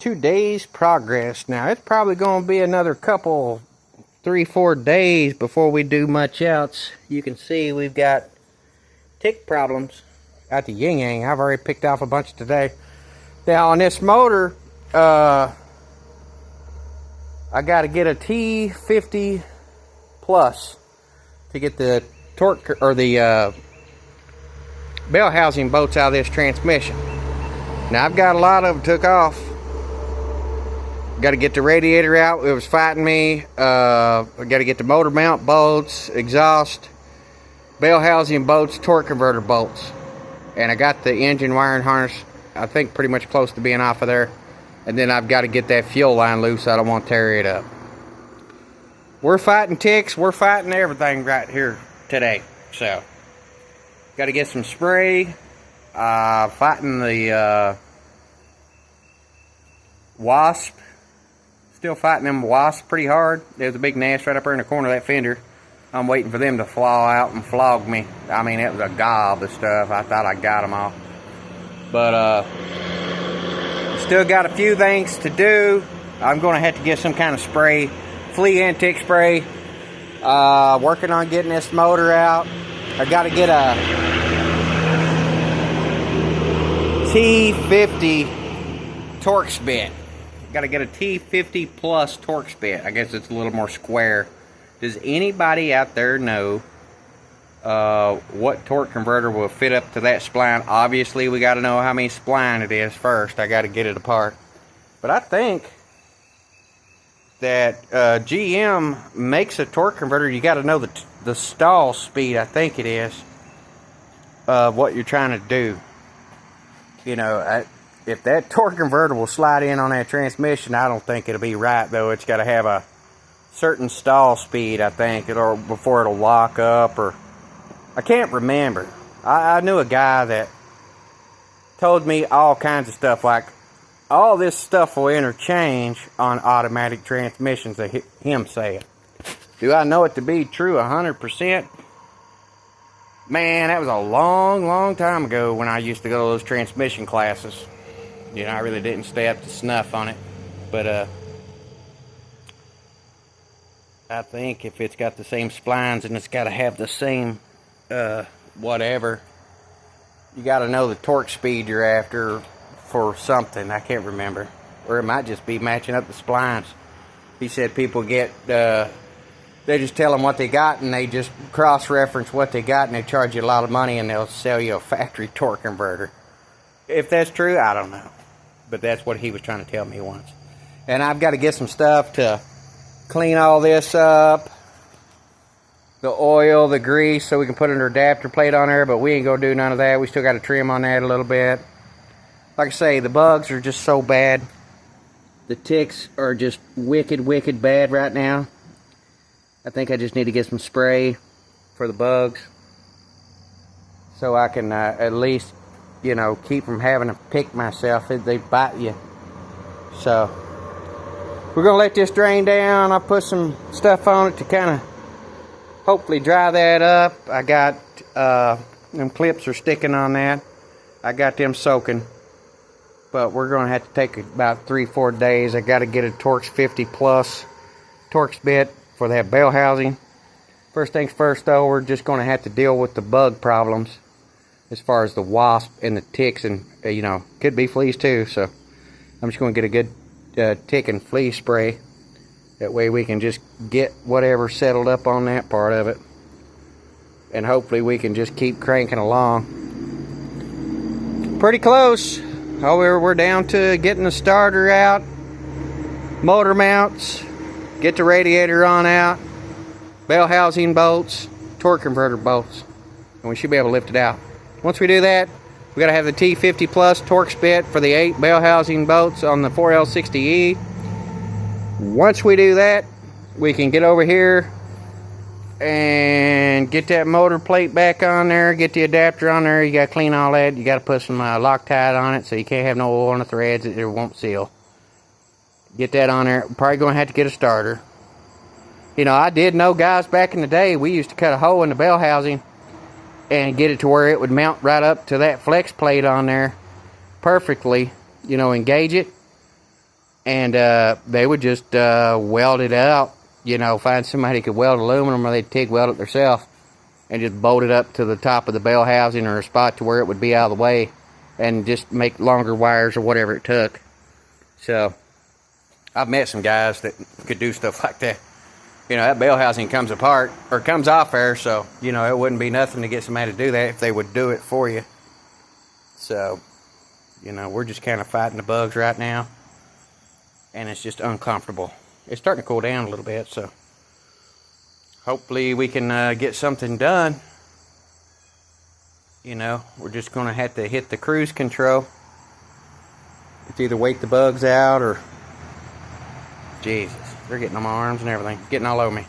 today's progress. Now, it's probably going to be another couple, 3-4 days before we do much else. You can see we've got tick problems at the yin yang. I've already picked off a bunch today. Now, on this motor, I got to get a T50 plus to get the torque or the bell housing bolts out of this transmission. Now, I've got a lot of them took off. Got to get the radiator out. It was fighting me. I got to get the motor mount bolts, exhaust, bell housing bolts, torque converter bolts. And I got the engine wiring harness, I think, pretty much close to being off of there. And then I've got to get that fuel line loose. I don't want to tear it up. We're fighting ticks. We're fighting everything right here today. So, got to get some spray. Fighting the wasp. Still fighting them wasps pretty hard. There's a big nest right up there in the corner of that fender. I'm waiting for them to fly out and flog me. I mean, it was a gob of stuff. I thought I got them all. But, still got a few things to do. I'm going to have to get some kind of spray. Flea and tick spray. Working on getting this motor out. I got to get a T50 Torx bit. Got to get a T50 plus Torx bit. I guess it's a little more square. Does anybody out there know what torque converter will fit up to that spline? Obviously, we got to know how many spline it is first. I got to get it apart. But I think that GM makes a torque converter. You got to know the stall speed, I think it is, of what you're trying to do. You know, if that torque converter will slide in on that transmission, I don't think it'll be right, though. It's got to have a certain stall speed, I think, before it'll lock up, or I can't remember. I knew a guy that told me all kinds of stuff, like all this stuff will interchange on automatic transmissions, him saying. Do I know it to be true 100%? Man, that was a long, long time ago when I used to go to those transmission classes. You know, I really didn't stay up to snuff on it. But, I think if it's got the same splines and it's got to have the same, whatever, you got to know the torque speed you're after for something. I can't remember. Or it might just be matching up the splines. He said people get, they just tell them what they got and they just cross-reference what they got and they charge you a lot of money and they'll sell you a factory torque converter. If that's true, I don't know. But that's what he was trying to tell me once. And I've got to get some stuff to clean all this up. The oil, the grease, so we can put an adapter plate on there, but we ain't going to do none of that. We still got to trim on that a little bit. Like I say, the bugs are just so bad. The ticks are just wicked, wicked bad right now. I think I just need to get some spray for the bugs so I can at least, you know, keep from having to pick myself. They bite you. So we're going to let this drain down. I'll put some stuff on it to kind of hopefully dry that up. I got them clips are sticking on that. I got them soaking. But we're going to have to take about 3-4 days. I got to get a Torx 50 plus Torx bit for that bell housing. First things first, though, we're just going to have to deal with the bug problems as far as the wasp and the ticks, and you know, could be fleas too. So I'm just going to get a good tick and flea spray. That way we can just get whatever settled up on that part of it, and hopefully we can just keep cranking along. Pretty close. Oh, we're down to getting the starter out, motor mounts, get the radiator on out, bell housing bolts, torque converter bolts, and we should be able to lift it out. Once we do that, we got to have the T50 plus Torx bit for the 8 bell housing bolts on the 4L60E. Once we do that, we can get over here and get that motor plate back on there, get the adapter on there. You got to clean all that. You got to put some Loctite on it so you can't have no oil on the threads. It won't seal. Get that on there. Probably going to have to get a starter. You know, I did know guys back in the day, we used to cut a hole in the bell housing and get it to where it would mount right up to that flex plate on there perfectly. You know, engage it, And they would just weld it out, you know, find somebody who could weld aluminum, or they'd TIG weld it themselves and just bolt it up to the top of the bell housing or a spot to where it would be out of the way, and just make longer wires or whatever it took. So I've met some guys that could do stuff like that. You know, that bell housing comes apart or comes off there, so, you know, it wouldn't be nothing to get somebody to do that if they would do it for you. So, you know, we're just kind of fighting the bugs right now, and it's just uncomfortable. It's starting to cool down a little bit, so hopefully we can get something done. You know, we're just going to have to hit the cruise control. It's either wait the bugs out or... Jesus, they're getting on my arms and everything. Getting all over me.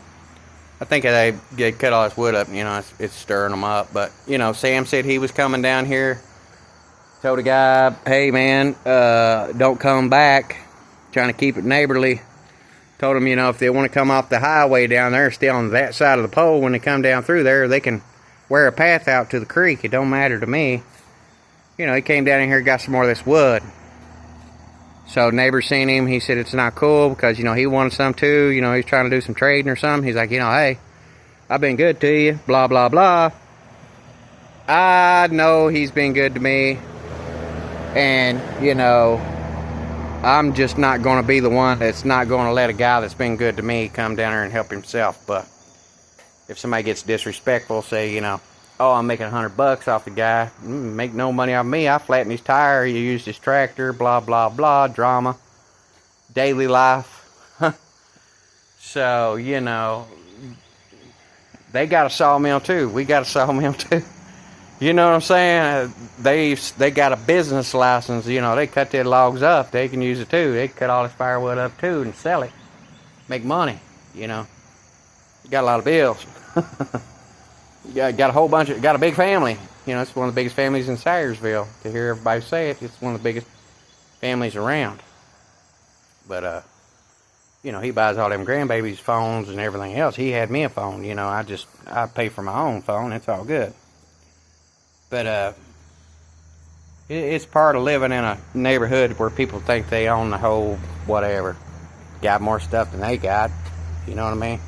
I think they cut all this wood up, you know, it's stirring them up. But, you know, Sam said he was coming down here. Told a guy, hey, man, don't come back. Trying to keep it neighborly. Told him, you know, if they want to come off the highway down there, stay on that side of the pole. When they come down through there, they can wear a path out to the creek. It don't matter to me. You know, he came down in here and got some more of this wood. So neighbor seen him. He said it's not cool because, you know, he wanted some too. You know, he's trying to do some trading or something. He's like, you know, hey, I've been good to you. Blah, blah, blah. I know he's been good to me. And, you know, I'm just not going to be the one that's not going to let a guy that's been good to me come down here and help himself. But if somebody gets disrespectful, say, you know, oh, I'm making $100 off the guy, make no money off me, I flattened his tire, you used his tractor, blah, blah, blah, drama, daily life. So, you know, they got a sawmill too. We got a sawmill too. You know what I'm saying? They got a business license. You know, they cut their logs up. They can use it too. They cut all this firewood up too and sell it. Make money, you know. Got a lot of bills. got a whole bunch of, got a big family. You know, it's one of the biggest families in Sayersville. To hear everybody say it, it's one of the biggest families around. But, you know, he buys all them grandbabies' phones and everything else. He had me a phone, you know. I pay for my own phone. It's all good. But it's part of living in a neighborhood where people think they own the whole whatever. Got more stuff than they got. You know what I mean?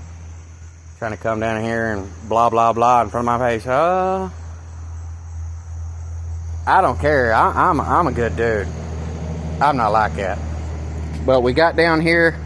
Trying to come down here and blah, blah, blah in front of my face. I don't care. I'm a good dude. I'm not like that. But we got down here.